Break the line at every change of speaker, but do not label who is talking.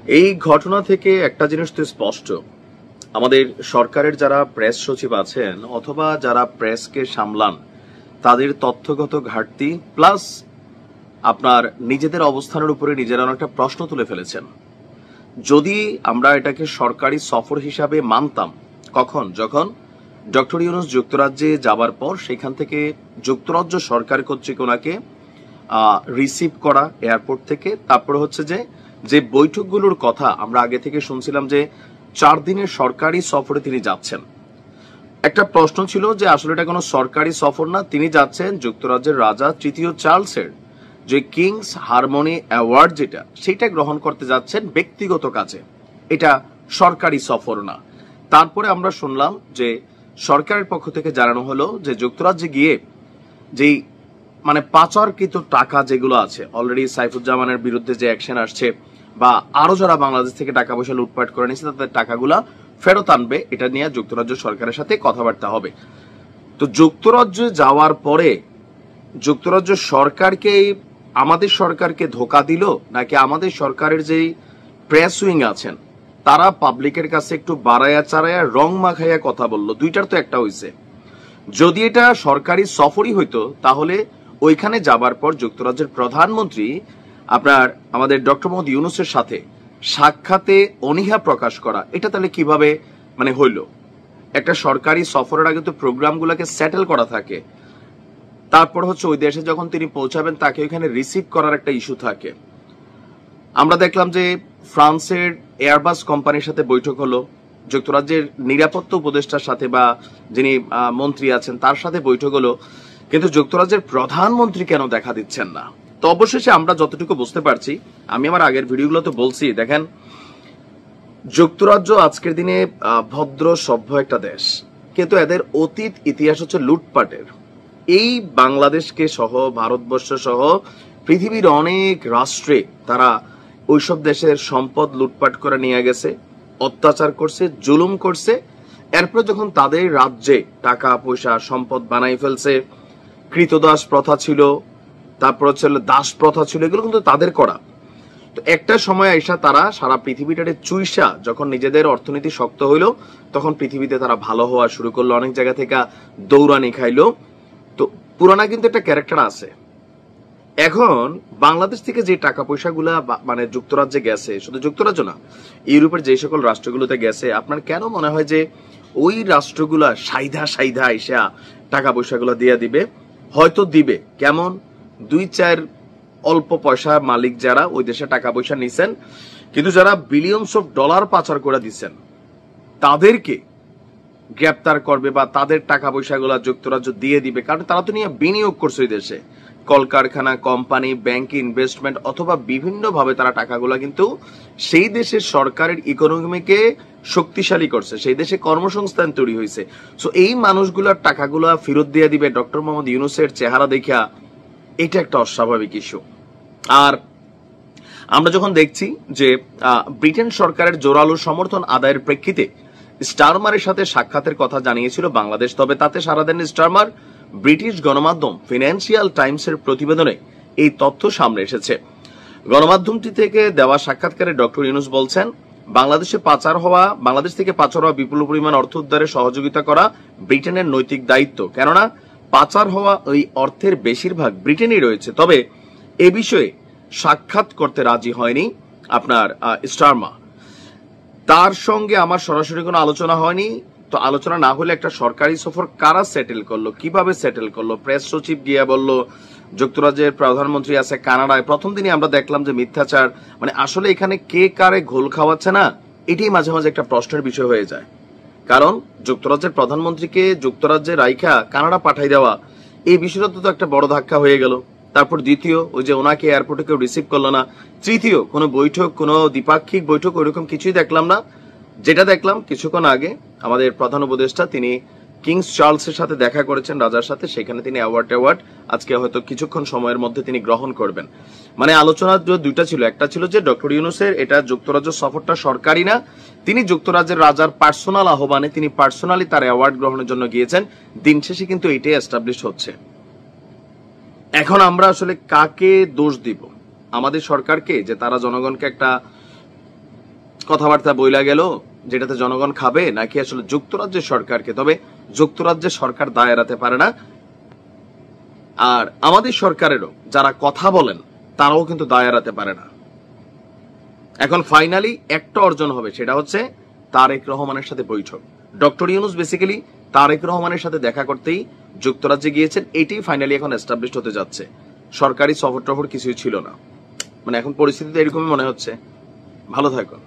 এই ঘটনা থেকে একটা জিনিস তো স্পষ্ট, আমাদের সরকারের যারা প্রেস সচিব আছেন অথবা যারা প্রেসকে সামলান তাদের তথ্যগত ঘাটতি প্লাস আপনার নিজেদের অবস্থানের উপরে নিজেরা অনেকটা প্রশ্ন তুলে ফেলেছেন। যদি আমরা এটাকে সরকারি সফর হিসাবে মানতাম কখন, যখন ডক্টর ইউনূস যুক্তরাজ্যে যাবার পর সেখান থেকে যুক্তরাজ্য সরকার কর্তৃক ওনাকে রিসিভ করা এয়ারপোর্ট থেকে, তারপরে হচ্ছে যে বৈঠকগুলোর কথা আমরা আগে থেকে শুনছিলাম যে 4 দিনের সরকারি সফরে তিনি যাচ্ছেন। একটা প্রশ্ন ছিল যে আসলে এটা কোনো সরকারি সফর না, তিনি যাচ্ছেন যুক্তরাজ্যের রাজা তৃতীয় চার্লসের যে কিংস হারমোনি অ্যাওয়ার্ড যেটা সেটা গ্রহণ করতে যাচ্ছেন ব্যক্তিগত কাজে, এটা সরকারি সফর না। তারপরে আমরা শুনলাম যে সরকারের পক্ষ থেকে জানানো হলো যে যুক্তরাজ্যে গিয়ে যেই পাচারকৃত টাকা যেগুলো আছে, অলরেডি সাইফুজ্জামানের বিরুদ্ধে যে অ্যাকশন আসছে বা আরো যারা বাংলাদেশ থেকে টাকা পয়সা লুটপাট করে নিয়েছে তাদের টাকাগুলা ফেরত আনবে, এটা নিয়ে যুক্তরাজ্য সরকারের সাথে কথাবার্তা হবে। তো যুক্তরাজ্যে যাওয়ার পরে যুক্তরাজ্য সরকারকে আমাদের সরকারকে ধোকা দিল নাকি আমাদের সরকারের যেই প্রেস উইং আছেন তারা পাবলিকের কাছে একটু বাড়াইয়া চারাইয়া রং মাখাইয়া কথা বললো, দুইটার তো একটা হইছে। যদি এটা সরকারি সফরই হইতো তাহলে ওইখানে যাবার পর যুক্তরাজ্যের প্রধানমন্ত্রী আপনার আমাদের ডক্টর মোহাম্মদ ইউনূসের সাথে সাক্ষাতে অনীহা প্রকাশ করা, এটা তাহলে কিভাবে হইল? একটা সরকারি সফরের আগে তো প্রোগ্রামগুলোকে সেটেল করা থাকে, তারপর হচ্ছে ওই দেশে যখন তিনি পৌঁছাবেন তাকে ওইখানে রিসিভ করার একটা ইস্যু থাকে। আমরা দেখলাম যে ফ্রান্সের এয়ারবাস কোম্পানির সাথে বৈঠক হলো, যুক্তরাজ্যের নিরাপত্তা উপদেষ্টার সাথে বা যিনি মন্ত্রী আছেন তার সাথে বৈঠক হলো, কিন্তু যুক্তরাজ্যের প্রধানমন্ত্রী কেন দেখা দিচ্ছেন না? তো অবশেষে আমরা যতটুকু বুঝতে পারছি, আমি আমার আগের ভিডিওগুলোতে বলছি, দেখেন যুক্তরাজ্য আজকের দিনে ভদ্র সভ্য একটা দেশ, কিন্তু এদের অতীত ইতিহাস হচ্ছে লুটপাটের। এই বাংলাদেশকে সহ ভারতবর্ষ সহ পৃথিবীর অনেক রাষ্ট্রে তারা ওইসব দেশের সম্পদ লুটপাট করে নিয়ে গেছে, অত্যাচার করছে, জুলুম করছে। এরপর যখন তাদের রাজ্যে টাকা পয়সা সম্পদ বানাই ফেলছে, কৃতদাস প্রথা ছিল, তারপর হচ্ছে দাস প্রথা ছিল, এগুলো কিন্তু তাদের করা। তো একটা সময় আইসা তারা সারা পৃথিবীটারে চুইসা যখন নিজেদের অর্থনীতি শক্ত হইলো তখন পৃথিবীতে তারা ভালো হওয়া শুরু করলো, অনেক জায়গা থেকে দৌড়ানি খাইলো। তো পুরানা কিন্তু একটা ক্যারেক্টার আছে। এখন বাংলাদেশ থেকে যে টাকা পয়সাগুলা যুক্তরাজ্যে গেছে, শুধু যুক্তরাজ্য না, ইউরোপের যে সকল রাষ্ট্রগুলোতে গেছে, আপনার কেন মনে হয় যে ওই রাষ্ট্রগুলা সাইধা সাইধা আইসা টাকা পয়সাগুলো দিয়ে দিবে? হয়তো দিবে, কেমন 2-4 অল্প পয়সা মালিক যারা ওই দেশে টাকা পয়সা নিছেন, কিন্তু যারা বিলিয়নস অফ ডলার পাচার করে দিচ্ছেন তাদেরকে গ্রেপ্তার করবে বা তাদের টাকা পয়সাগুলো যুক্তরাজ্য দিয়ে দিবে, কারণ তারা তো নিয়ে বিনিয়োগ করছে ওই দেশে, কলকারখানা, কোম্পানি, ব্যাংক ইনভেস্টমেন্ট অথবা বিভিন্ন ভাবে তারা টাকাগুলো কিন্তু সেই দেশের সরকারের ইকোনমিকে শক্তিশালী করছে, সেই দেশে কর্মসংস্থান তৈরি হয়েছে। সো এই মানুষগুলোর টাকাগুলো ফেরত দিয়ে দিবে ডক্টর মোহাম্মদ ইউনূসের চেহারা দেখা, এটা একটা অস্বাভাবিক ইস্যু। আর আমরা যখন দেখছি যে ব্রিটেন সরকারের জোরালো সমর্থন আদায়ের প্রেক্ষিতে স্টারমারের সাথে সাক্ষাতের কথা জানিয়েছিল বাংলাদেশ, তবে তাতে সাড়া দেন স্টারমার। ব্রিটিশ গণমাধ্যম ফিনান্সিয়াল টাইমসের প্রতিবেদনে এই তথ্য সামনে এসেছে। গণমাধ্যমটি থেকে দেওয়া সাক্ষাৎকারে ডক্টর ইউনূস বলছেন, বাংলাদেশ থেকে পাচার হওয়া বিপুল পরিমাণ অর্থ উদ্ধারে সহযোগিতা করা ব্রিটেনের নৈতিক দায়িত্ব, কেননা পাচার হওয়া ওই অর্থের বেশিরভাগ ব্রিটেনই রয়েছে। তবে এ বিষয়ে সাক্ষাৎ করতে রাজি হয়নি আপনার স্টারমা। তার সঙ্গে আমার সরাসরি কোনো আলোচনা হয়নি। তো আলোচনা না হলে একটা সরকারি সফর কারা সেটেল করলো, কিভাবে সেটেল করলো? প্রেস সচিব গিয়া বললো যুক্তরাজ্যের প্রধানমন্ত্রী আছে কানাডায়। প্রথম দিনই আমরা দেখলাম যে মিথ্যাচার, আসলে এখানে কে কারে ঘোল খাওয়াচ্ছে না, এটাই মাঝে মাঝে একটা প্রশ্নের বিষয় হয়ে যায়। কারণ যুক্তরাজ্যের প্রধানমন্ত্রীকে যুক্তরাজ্যে রাইখা কানাডা পাঠাই দেওয়া, এই বিষয়টা তো একটা বড় ধাক্কা হয়ে গেল। তারপর দ্বিতীয়, ওই যে ওনাকে এয়ারপোর্টে কেউ রিসিভ করলো না। তৃতীয়, কোনো বৈঠক, কোনো দ্বিপাক্ষিক বৈঠক ওইরকম কিছুই দেখলাম না। যেটা দেখলাম কিছুক্ষণ আগে আমাদের প্রধান উপদেষ্টা তিনি কিংস চার্লসের সাথে দেখা করেছেন, রাজার সাথে, সেখানে তিনি অ্যাওয়ার্ড আজকে হয়তো কিছুক্ষণ সময়ের মধ্যে তিনি গ্রহণ করবেন। আলোচনা দুইটা ছিল, একটা ছিল যে ডক্টর ইউনূসের এটা যুক্তরাজ্য সফরটা সরকারি না, তিনি যুক্তরাজ্যের রাজার পার্সোনাল আহ্বানে তিনি পার্সোনালি তার অ্যাওয়ার্ড গ্রহণের জন্য গিয়েছেন। দিন শেষে কিন্তু এটাই এস্টাবলিশ হচ্ছে। এখন আমরা আসলে কাকে দোষ দিব? আমাদের সরকারকে, যে তারা জনগণকে একটা কথাবার্তা বইলা গেল, যেটাতে জনগণ খাবে, নাকি আসলে যুক্তরাজ্যের সরকারকে? তবে যুক্তরাজ্যের সরকার দায় এড়াতে পারে না, আর আমাদের সরকারেরও যারা কথা বলেন তারাও কিন্তু দায় এড়াতে পারে না। এখন ফাইনালি একটা অর্জন হবে, সেটা হচ্ছে তারেক রহমানের সাথে বৈঠক। ডক্টর ইউনূস বেসিক্যালি তারেক রহমানের সাথে দেখা করতেই যুক্তরাজ্যে গিয়েছেন, এটাই ফাইনালি এখন এস্টাবলিশড হতে যাচ্ছে। সরকারি সফর টফর কিছুই ছিল না, মানে এখন পরিস্থিতি এরকমই মনে হচ্ছে। ভালো থাকুন।